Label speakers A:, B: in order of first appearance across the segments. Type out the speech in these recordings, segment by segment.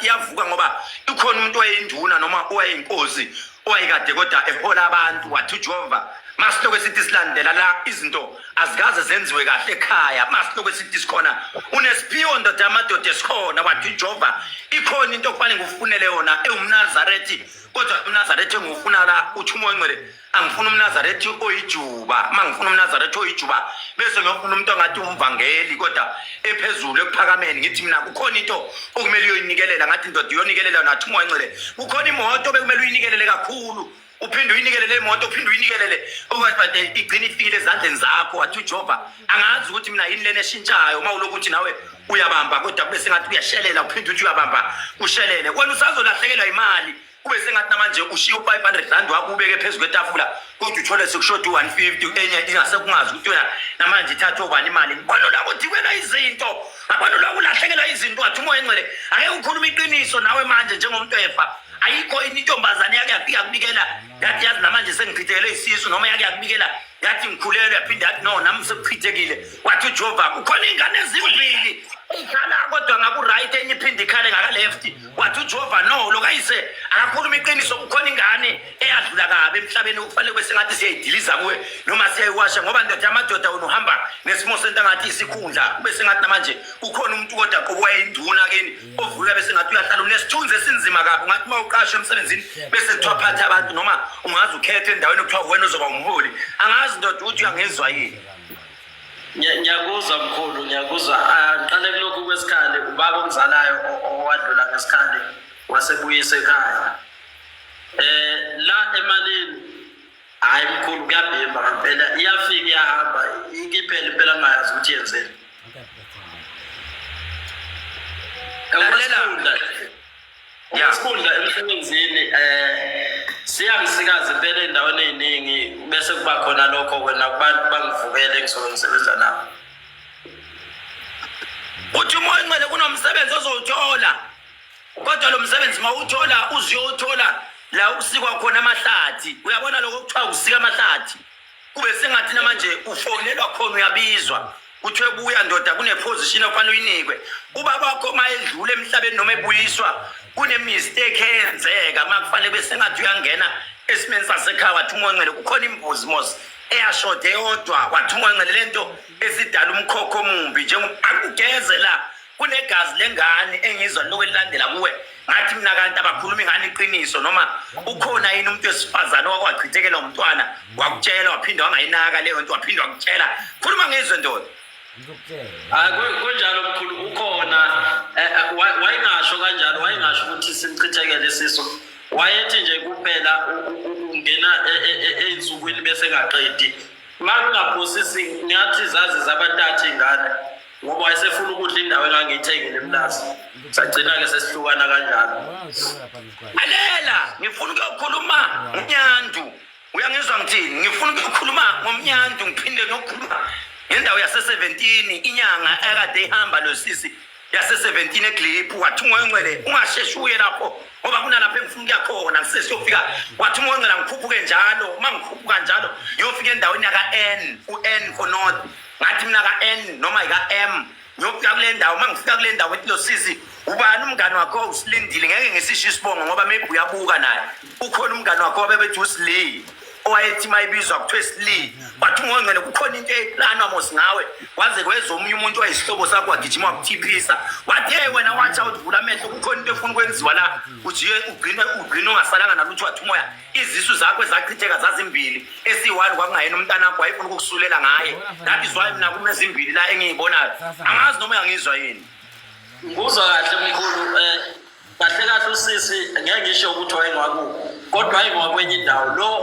A: ngathi yavuka ngoba ikhona umuntu oyinduna noma oyinkosi oyikade kodwa ehola abantu wathi uJehova masiloko sithi silandela la izinto azikaze zenziwe kahle ekhaya masiloko sithi sikhona unesiphiwo ndoda amadoda esikhona wathi uJehova ikhona into okufanele ngufunele yona ewumNazarethi kodwa uMnazarethi engufuna la uthi umoya ngcwele angifuna uMnazarethi oyijuba mangifuna uMnazarethi oyijuba bese ngiyofuna umuntu ongathi umvangeli kodwa ephezulu ekuphakameni ngithi mina kukhona into okumele uyinikelela ngathi indoda iyonikelela nathi umoya ngcwele kukhona imoto bekumele uyinikelele kakhulu uphinde uyinikelele imoto uphinde uyinikelele okwathi igcina ifikile ezandleni zakho wathi uJehova angazi ukuthi mina yini lena eshintshayo uma ulokuthi nawe uyabamba kodwa bese ngathi uyashelela uphinde uthi uyabamba ushelele wena usazolahlekelwa imali kube sengathi namanje ushiya u500 wakho ubeke phezulu kwetafula kodwa uthole sekushoda u150 enye ingase kungazi ukuthi wena namanje ithatha obani imali ngibona la ukuthi wena izinto abantu la ulahlekelwa izinto wathi umoya ngcwele ake ukhuluma iqiniso nawe manje njengomuntu efa ayikho intombazane yake yafika kubikela yathi yazi namanje sengichithekele isisu noma yake yakubikela yathi ngikhulelwe yaphinde yathi no nami sekuchithekile wathi uJehova kukhona ingane ezimbili ikhala kodwa ngaku right enye iphinde ikhale ngaka left wathi uJehova no lokayise akakhuluma iqiniso kukhona ingane eyadlula kabe emhlabeni ukufanele bese ngathi siyayidiliza kuwe noma siyayiwasha ngoba ndoda amadoda wena uhamba nesimo sento ngathi isikhundla bese ngathi namanje kukhona umuntu kodwa qokwayinduna kini ovuka bese ngathi uyahlala unesithunzi esinzima kabi ngathi mawuqashwe emsebenzini bese kuthiwa phatha abantu noma ungazi ukhethe endaweni okuthiwa wena uzoba umholi angazi ndoda uthi uyangezwa yini
B: Nyakuzwa mkhulu nyakuzwa aqale kulokhu kwesikhali ubaba omzalayo owadlula ngesikhali wasebuyisa ekhaya la emalini hayi mkhulu kuyabhemba ngempela iyafika iyahamba ikiphela impela ngayazi ukuthi yenzeni Yasifunda emsebenzini siyangisikazi impela endaweni eziningi bese kuba khona lokho wena kubantu bangivukele ngisebenza nabo
A: uthi umoya ngcwele kunomsebenzi ozowuthola kodwa lo msebenzi mawuthola uziyothola la usikwa khona amahlathi uyabona lokho kuthiwa usika amahlathi kube sengathi namanje ufonelwa khona uyabizwa kuthiwe buya ndoda kuneposition ofanele uyinikwe ubaba wakho mayedlule emhlabeni noma ebuyiswa kune mistake eyenzeka makufanele bese ngathi uyangena esimeni sasekhaya wathi umoya ngcwele kukhona imbuzi mos eyashode yodwa wathi umoya ngcwele lento esidala umkhokho omumbi akugeze la kunegazi lengane engizwa lokwelandela kuwe ngathi mina kanti abakhuluma ingane iqiniso noma ukhona yini umuntu wesifazane okwachithekela umntwana wakutshela waphinda wangayinaka leyo nto waphinda wakutshela khuluma ngezwe ndoda
B: kunjalo mkhulu ukhona wayingasho kanjalo wayingasho ukuthi simchithekele isiso wayethi nje kuphela ungena ezinsukwini bese ngaqedi makungaphosisi ngathi zazi zabantathu ingane ngoba wayesefuna ukudla indawo engangiyithengile emlazi sagcina ke sesihlukana kanjalo
A: alela ngifuna ukukhuluma ngomnyandu uyangizwa ngithini ngifuna ukukhuluma ngomnyandu ngiphinde ngokukhuluma indawo yase17 inyanga ekade ihamba lo sisi yase17 eGlip wathi umoya ngcwele ungasheshi uye lapho ngoba kunalapho engifuna ukuya khona ngisesiyofika wathi umoya ngcwele ngikhuphuke njalo mangikhuphuka njalo ngiyofika endaweni yaka N u-N for north ngathi mina ka N noma ika M ngiyofika kule ndawo mangifika kule ndawo ethi lo sisi ubani umngane wakho usilindile ngeke ngisisho isibongo ngoba maybe uyabuka naye ukhona umngane wakho obebethi uSlee owayethi mayibizwa kuthiwe Slee wathi umoya ngcwele kukhona into eplanwa mos ngawe waze kweza omunye umuntu oyisihlobo sakho wagijima wakuthipisa wathi hey wena watcha udvula amehlo kukhona into efuna ukwenziwa la ujiye ugcine ungasalanga nalutho wathi umoya izisu zakho ezachitheka zazimbili esi1 kwakungayena umntana wakho wayefuna ukukusulela ngaye that is why mina kunezimbili la engiyibonayo angazi noma uyangizwa yini
B: nguzwa kahle mkhulu kahle kahle usisi ngeke ngisho ukuthi wayengwaku kodwa wayengwakwenye indawo lo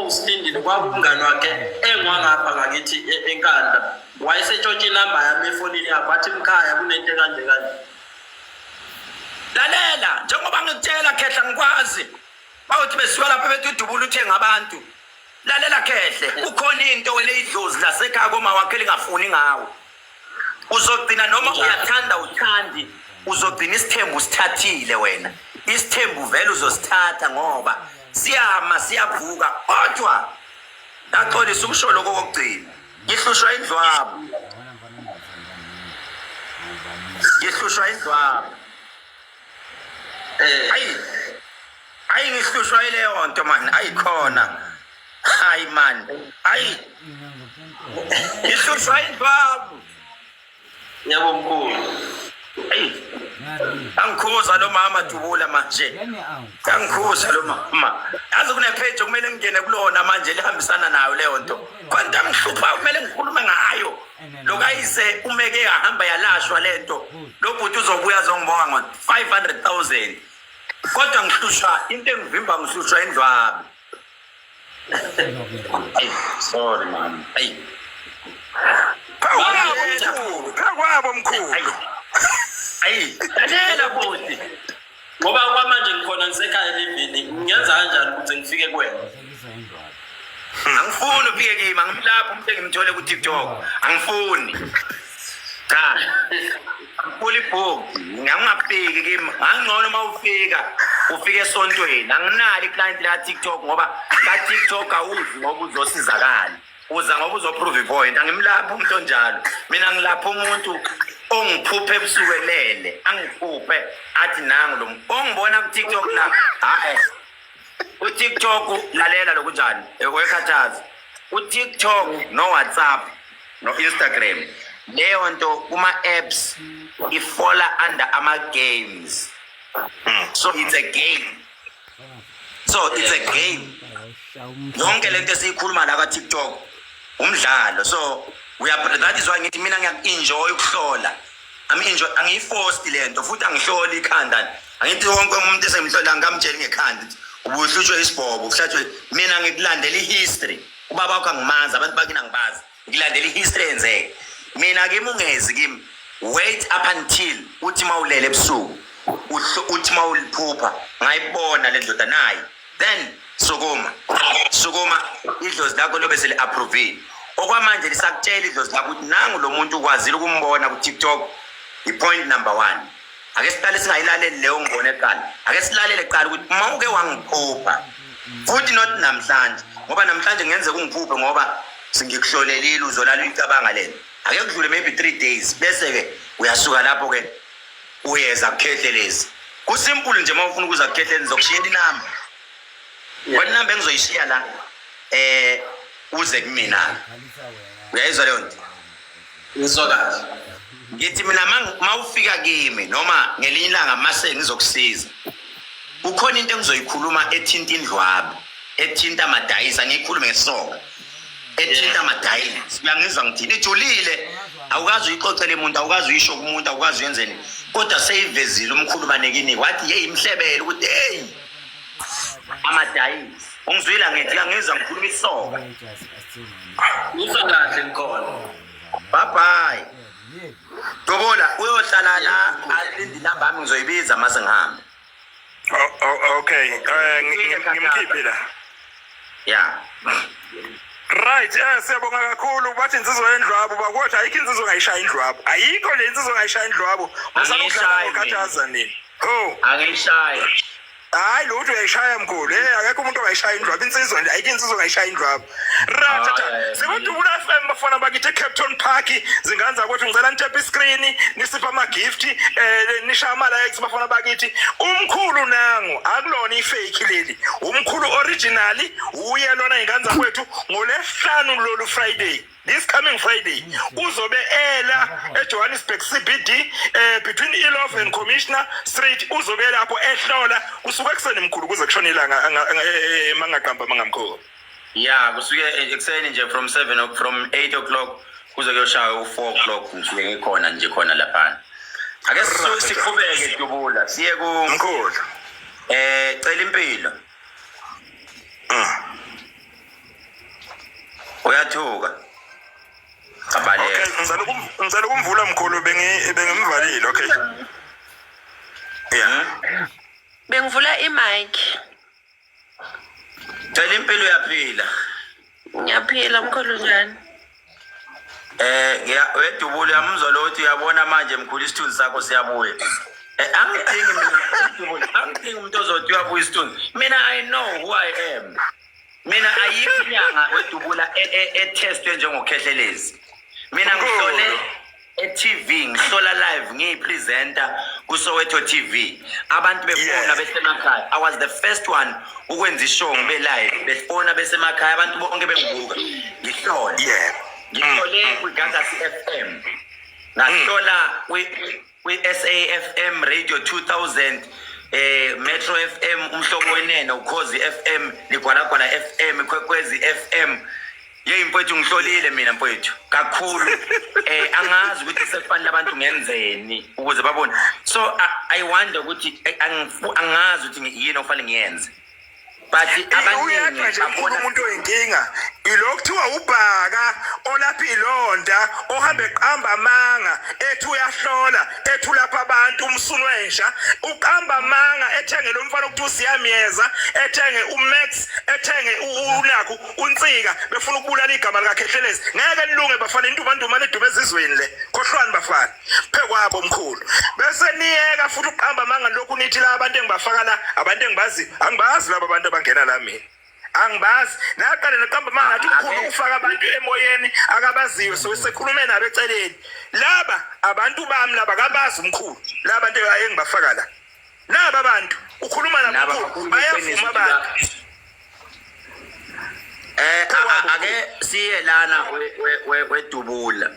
B: usilindile kwakumngane wakhe engwangapha ngakithi enkanda wayesetshotsha inamba yami efonini yakhe wathi mkhaya kunento kanje kanje
A: lalela njengoba ngikutshela Khehla ngikwazi bawuthi besiwa lapha bethi udubula uthenga abantu lalela Khehle kukhona into wena idlozi lasekhaya koma wakhe lingafuni ngawe uzogcina noma uyathanda uthandi uzogcina isithembu sithathile wena isithembu vele uzosithatha ngoba siyama siyavuka kodwa naxolisa ukusho lokho kokugcina ngihlushwa indlwabo ngihlushwa indlwabo Hayi ngihlushwa ileyo nto man, ayikhona. Hayi man. Hayi. Ngihlushwa indwabu.
B: Yebo mkhulu.
A: Hey. Angikhuza lo mama Dubula manje. Angikhuza lo mama. Yazi kunepage kumele ngene kulona manje lihambisana nayo leyo nto. Konke amhlupha kumele ngikhulume ngayo. Lokayise umeke yahamba yalashwa lento. Lo bhuti uzobuya zongibonga ngo 500,000. Kodwa ngihlushwa into engivimba ngihlushwa indlwabu. Hey, sorry man. Hey.
C: Kakwabo mkhulu.
A: Ayi, lalela bhuti.
B: Ngoba kwamanje ngikhona ngisekhaya livini. Ngiyenza kanjani ukuthi ngifike kuwena?
A: Angifuni ufike kimi, angimlapha umuntu engimthole ku TikTok. Angifuni. Cha. Ngifuna ibhuku. Ngiyangafiki kimi. Angingcono mawufika, ufike esontweni. Anginali client la TikTok ngoba ka TikTok awudli ngoba uzosizakala. Uza ngoba uzoprove point. Angimlapha umuntu onjalo. Mina ngilapha umuntu ongiphuphe ebusukelele, angiphuphe athi nangu lo ongibona ku TikTok la. Hayi. U TikTok lalela lokunjani? Wekhathaza. U TikTok no WhatsApp no Instagram. Leyo nto kuma apps ifola under ama games. So it's a game. Yonke lento esiyikhuluma la ka TikTok umdlalo. So that is why ngithi mina ngiyaenjoy ukuhlola. Angiyiforce lento futhi angihlola ikhanda. Angithi wonke umuntu esemhlola ngamtshela ngekhanda. Ubuhlushwe isibhobo, kuhlatshwe mina ngikulandela ihistory. Ubaba wakho angimanzi, abantu bakini angibazi. Ngikulandela ihistory enzeke. Mina kimi ungezi kimi. Wait up until uthi mawulele ebusuku. Uthi mawuliphupha. Ngayibona le ndoda nayi. Then sukuma idlozi lakho lobe sele approve. Okwamanje lisakutshela idlozi lakho ukuthi nangu lo muntu ukwazile ukumbona ku TikTok. I-point number 1. Ake siqale singayilaleli leyo ngibone eqala. Ake silalele eqala ukuthi mawuke wangiphupha. Futhi not namhlanje. Ngoba namhlanje ngenze kungiphuphe ngoba singikuhlolelile uzolala uyicabanga lena. Ake kudlule maybe 3 days bese ke uyasuka lapho ke uyeza Khehlelezi. Kusimple nje mawufuna ukuza Khehlelezi ngizokushiyela inamba. Wena inamba engizoyishiya la uze kumina. Uyayizwa leyo nto?
B: Ngizwakazi.
A: Ngithi mina mawufika kimi noma ngelinye ilanga mase ngizokusiza. Ukhona into engizoyikhuluma ethinta indlwabu, ethinta amadayisa, ngiyikhulume ngesonga. Ethinta amadayisa. Uyangizwa ngithini? Ijulile. Awukazi uyixoxele umuntu, awukazi uyisho kumuntu, awukazi uyenzeni. Kodwa seyivezile umkhulu banekini wathi hey imhlebele ukuthi hey amadayisa. Ungizwile ngithi angizwa ngikhuluma isonga.
B: Ngizwa kahle ngikhona.
A: Bye bye. Dobola uyohlala la alindi namba yami ngizoyibiza mase ngihamba.
C: Okay. Ngimkhiphi la.
A: Yeah.
C: Right, siyabonga kakhulu bathi insizwa yendlwabu bakodwa ayikho insizwa ongayishaya indlwabu. Ayikho le insizwa ongayishaya indlwabu. Usalukhala ngokhathaza nini? Oh,
A: Angishaya.
C: hayi lutho uyayishaya mkhulu. Akekho umuntu ongayishaya indlwabu. Insizwa nje ayikho insizwa ongayishaya indlwabu. Ratata. Sekudubula FM bafana bakithi Captain Park zinganza ukuthi ngicela nitap iscreen nisipha ama gift nisha ama likes bafana bakithi. Umkhulu nangu akulona ifake leli. Umkhulu original uye lona inganza kwethu ngolesihlanu lolu Friday. This coming Friday, uzobe ela eJohannesburg CBD between Ilof and Commissioner Street uzobe lapho ehlola kusuka ekseni mkhulu kuze kushona ilanga mangaqamba mangamkhulu.
A: Yeah, kusuke ekseni nje from 8 o'clock kuze kuyoshaya u4 o'clock ngisuke ngikhona nje khona lapha. Ake siqhubeke Dubula siye ku
C: mkhulu.
A: Cela impilo. Uyathuka.
C: Okay, ngizala kumvula mkhulu bengimvalile, okay. Yeah.
D: Bengivula imic.
A: Cela impilo uyaphila.
D: Ngiyaphila mkhulu njani?
A: Wedubula yamuzwa lo uthi uyabona manje mkhulu isithunzi sakho siyabuya. Angidingi mina Dubula, angidingi umuntu ozothi uyabuya isithunzi. Mina I know who I am. Mina ayikho inyanga Wedubula etestwe njengokhehlelezi. Mina ngihlole e-TV ngihlola live ngiyipresenter kuSoweto TV abantu befona besemakhaya. I was the first one ukwenza ishow ngibe live befona besemakhaya abantu bonke bengibuka ngihlola ngihlole kwiGagasi FM ngahlola kwi-SAFM Radio 2000 Metro FM umhlobo wenene ukhozi FM ligwalagwala FM Kwekwezi FM mfowethu ngihlolile mina mfowethu kakhulu angazi ukuthi sekufanele abantu ngenzeni ukuze babone so I wonder ukuthi angazi ukuthi yini ofanele ngiyenze but abaningi
C: babona umuntu oyinkinga ilokhu kuthiwa ubhaka olapha ilonda ohamba eqamba amanga ethi uyahlola ethi lapha abantu umsunwensha uqamba amanga ethenge lo mfana ukuthi usiyamyeza ethenge uMax ethenge unakho uNtsika befuna ukubulala igama lika Khehlelezi ngeke nilunge bafana intumantumane edume ezizweni le khohlwani bafana phekwabo omkhulu bese niyeka futhi uqamba amanga lokhu nithi la abantu engibafaka la abantu engibazi angibazi laba abantu abangena la mina angibazi naqale noqamba manga athi ukhulu ufaka abantu emoyeni akabaziwe so sekhulume nabo eceleni laba abantu bami laba kabazi umkhulu laba bantu engibafaka la laba abantu ukhuluma nabo bayavuma abantu
A: ake siye lana wedubula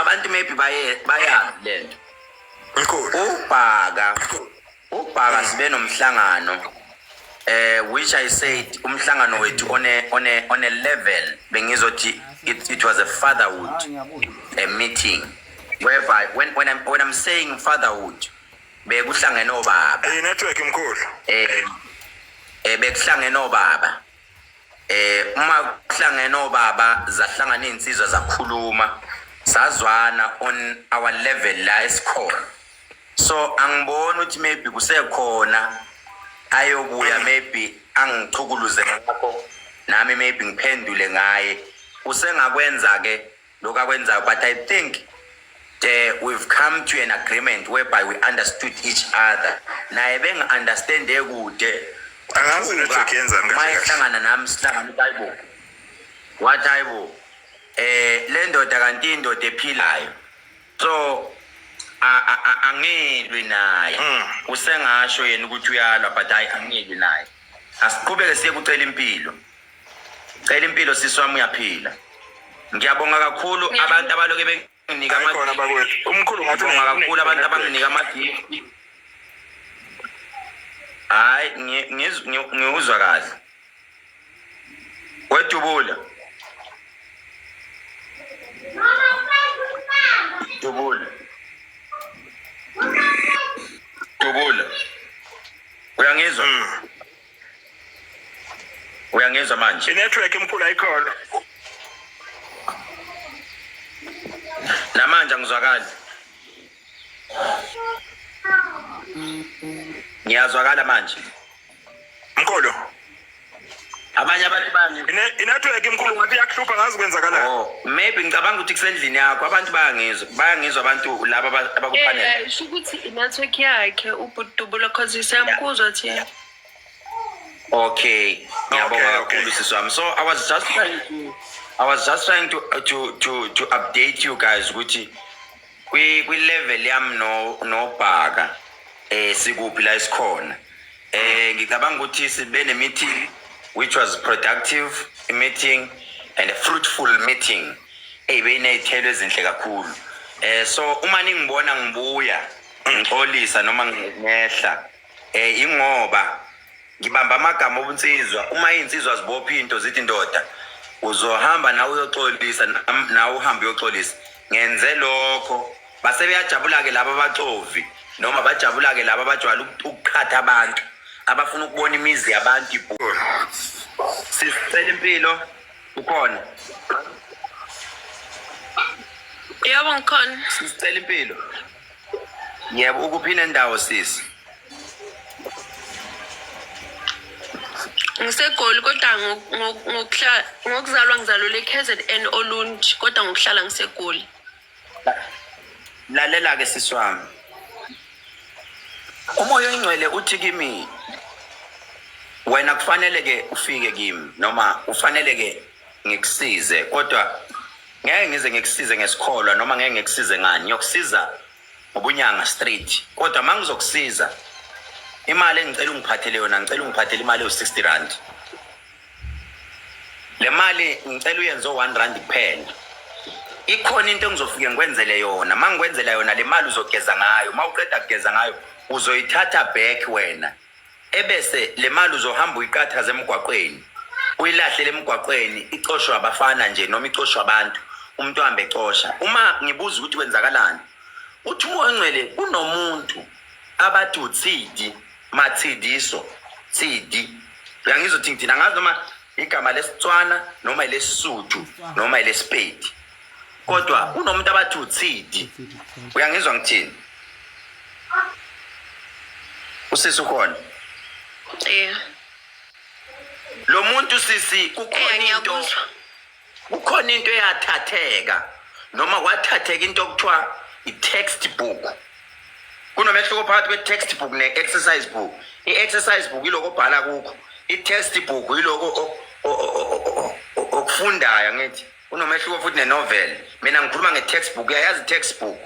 A: abantu maybe baya lento
C: umkhulu
A: ubhaka sibe nomhlangano which I said umhlangano wethu on a level bengizothi it was a fatherhood a meeting whereby when I'm saying fatherhood bekuhlangene obaba
C: network mkhulu
A: bekuhlangene obaba uma kuhlangene obaba zahlangana insizwa zakhuluma sazwana on our level la esikhona so angibona ukuthi maybe kusekhona ayobuya maybe angichukuluze ngakho nami maybe ngiphendule ngaye usengakwenza ke lokho akwenzayo but I think we've come to an agreement whereby we understood each other naye bengi-understand ekude
C: angazi network yenzani kahle
A: mayihlangana nami sihlangana hayibo what hayibo le ndoda kanti indoda ephilayo so angilwi naye usengasho yena ukuthi uyalwa but angilwi naye asiqhubeke siye kucela impilo siswami uyaphila ngiyabonga kakhulu abantu abaloke benginika
C: khona bakwethu umkhulu ngathi
A: ngiyabonga kakhulu abantu abanginika amagift hayi ngiyuzwa kahle wedubula uyangizwa manje
C: network emkhulu ayikhona
A: namanje angizwakali ngiyazwakala manje
C: mkhulu
A: abanye abantu bani
C: inetwork emkhulu ngathi yakuhlupha ngazi kwenzakala
A: maybe ngicabanga ukuthi kusendlini yakho abantu bayangizwa abantu laba abakufanele
D: sho ukuthi inetwork yakhe ubudubula cause siyamkuzwa thina
A: okay ngiyabonga kakhulu siswami so I was just trying to update you guys ukuthi kwi level yami no bhaka sikuphi la isikhona ngicabanga ukuthi sibe ne meeting which was productive meeting and a fruitful meeting beyinezithelo ezinhle kakhulu so uma ningibona ngibuya ngixolisa noma ngehla ingoba ngibamba amagama obunsizwa uma insizwa zibopha into zithi ndoda uzohamba nawe uyoxolisa nawe uhambe uyoxolisa ngenze lokho base beyajabula ke laba abaxovi noma bajabula ke laba abajwala ukukhatha abantu abafuna ukubona imizi yabantu ibhulu sicela impilo ukhona
D: yebo ngikhona
A: sicela impilo yebo ukuphina endawo sisi
D: ngisegoli kodwa ngokuzalwa ngizalwe KZN Olundi kodwa ngokuhlala ngisegoli
A: lalela ke siswami umoya oyingcwele uthi kimi wena kufanele ke ufike kimi noma ufanele ke ngikusize kodwa ngeke ngize ngikusize ngesikholwa noma ngeke ngikusize ngani ngiyokusiza ubunyanga straight kodwa mangizokusiza imali engicela ungiphathele yona ngicela ungiphathele imali yo60 rand le mali ngicela uyenze 1 rand kuphela ikhona into engizofike ngikwenzele yona mangikwenzela yona le mali uzogeza ngayo mawuqeda kugeza ngayo uzoyithatha back wena ebese le mali uzohamba uyiqathaza emgwaqweni uyilahlele emgwaqweni icoshwa abafana nje noma icoshwa abantu umuntu ahambe ecosha uma ngibuza ukuthi kwenzakalani uthi umoya ngcwele kunomuntu abathi utsidi mathidiso tsidi uyangizothi ngithina ngazi noma igama lesitswana noma lesisuthu noma lesipedi kodwa kunomuntu abathi utsidi uyangizwa ngithini usisi ukhona lo muntu sisi kukhona into eyathatheka noma kwathatheka into okuthiwa i-textbook kunomehluko phakathi kwe-textbook ne-exercise book i-exercise book yiloko obhala kukho i-textbook yiloko okufundayo ngithi kunomehluko futhi ne-novel mina ngikhuluma nge-textbook uyayazi i-textbook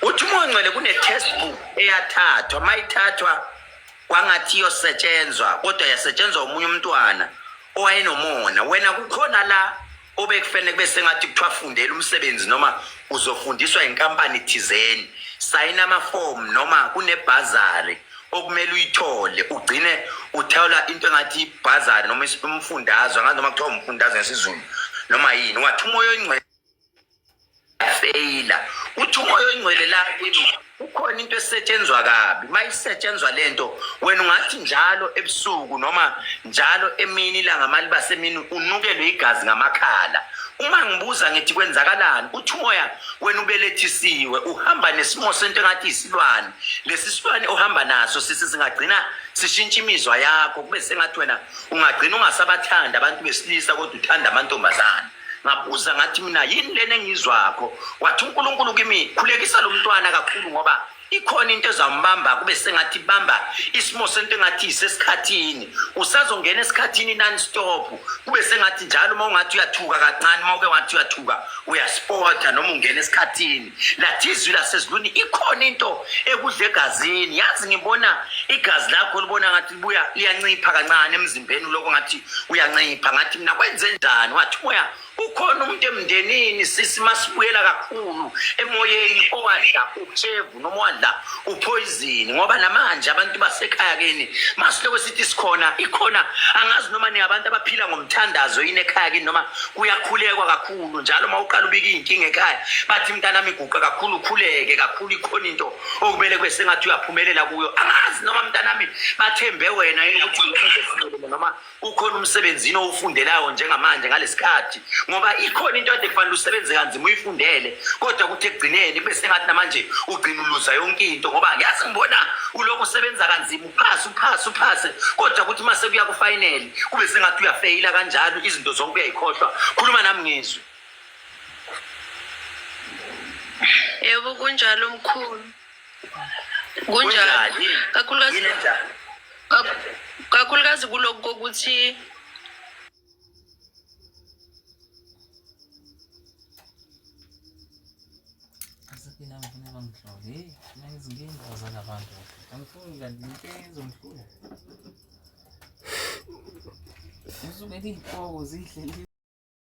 A: uthi uMongcwele kune-textbook eyathathwa mayithathwa kwangathi yosetshenzwa kodwa yasetshenzwa umunye umntwana owayenomona wena kukhona la obekufanele kube sengathi kuthiwa fundela umsebenzi noma uzofundiswa inkampani thizeni sayina amaform noma kunebhazari okumele uyithole ugcine uthawula into engathi ibhazari noma umfundazwe ngazi noma kuthiwa umfundazwe ngesizulu noma yini wathi umoya oyingcwele faila uthi umoya oyingcwele la kimi ukhona into esetshenzwa kabi mayisetshenzwa lento wena ungathi njalo ebusuku noma njalo emini la ngamali basemini unukelwe igazi ngamakhala uma ngibuza ngithi kwenzakalani uthi umoya wena ubelethisiwe uhamba nesimo sento engathi isilwane lesi silwane ohamba naso singagcina sishintsha imizwa yakho kube sengathi wena ungagcina ungasabathanda abantu besilisa kodwa uthanda amantombazana ngabuza ngathi mina yini lena engizwakho wathi uNkulunkulu kimi khulekisa lo mntwana kakhulu ngoba ikhona into ezambamba kube sengathi bamba isimo sento engathi isesikhathini usazongena esikhathini non stop kube sengathi njalo uma ungathi uyathuka kancane uma uke wathi uyathuka uyasporta noma ungena esikhathini lathi izwi lasezulwini ikhona into ekudla egazini yazi ngibona igazi lakho libona ngathi libuya liyancipha kancane emzimbeni lokho ngathi uyancipha ngathi mina kwenze njani wathi moya ukhona umuntu emndenini sisi masibuyela kakhulu emoyeni owadla uchevu noma wadla upoison ngoba namanje abantu basekhaya kini masiloko sithi sikhona ikhona angazi noma ni abantu abaphila ngomthandazo yini ekhaya kini noma kuyakhulekwa kakhulu njalo mawuqala ubika inkinga ekhaya bathi mntana miguqa kakhulu ukhuleke kakhulu ikhona into okubele kwesengathi uyaphumelela kuyo angazi noma mntanami bathembe wena yini ukuthi noma ukhona umsebenzini owufundelayo njengamanje ngalesikhathi ngoba ikhona into ade kufanele usebenze kanzima uyifundele kodwa kuthi egcineni bese ngathi namanje ugcina uluza yonke into ngoba ngiyazi ngibona uloko usebenza kanzima uphase kodwa kuthi mase kuya ku final kube sengathi uyafaila kanjalo izinto zonke uyayikhohlwa khuluma nami ngizwe
D: yebo kunjalo mkhulu kunjalo kakhulukazi kuloko kokuthi
E: Usuke izihloko zihle